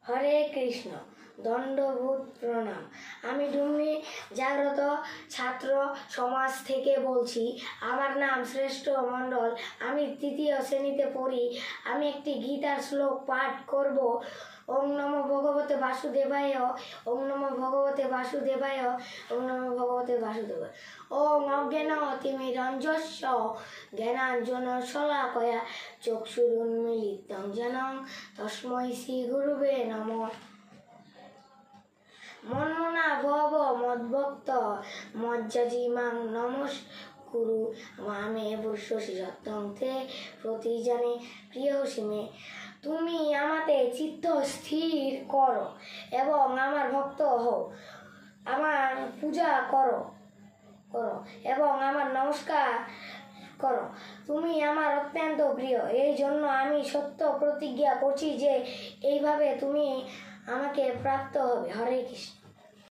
হরে কৃষ্ণ। দণ্ডবোধ প্রণাম। আমি ডুমনি জাগ্রত ছাত্র সমাজ থেকে বলছি। আমার নাম শ্রেষ্ঠ মণ্ডল। আমি 3য় শ্রেণীতে পড়ি। আমি একটি গীতার শ্লোক পাঠ করব। ওং নমো ভগবতে বাসুদেবায়, ওং নমো ভগবতে বাসুদেবায়, ওং নমো ভগবতে বাসুদেবায়। ওং অজ্ঞানতিমিরঞ্জস্য জ্ঞানাঞ্জনশলাকয়া চক্ষুরুন্মীলিতং যেন তস্मै শ্রী গুরুবে নমঃ। মন্মনা ভব মদ্ভক্ত মজ্জাজি মাং নমস্কুরু মামে বুদ্ধি সত্যং তে প্রতিজানে প্রিয়সী মে। তুমি আমাতে চিত্ত স্থির করো এবং আমার ভক্ত হও, আমার পূজা করো এবং আমার নমস্কার করো। তুমি আমার অত্যন্ত প্রিয়, এই জন্য আমি সত্য প্রতিজ্ঞা করছি যে এইভাবে তুমি আমাকে প্রাপ্ত হবে। হরে কৃষ্ণ।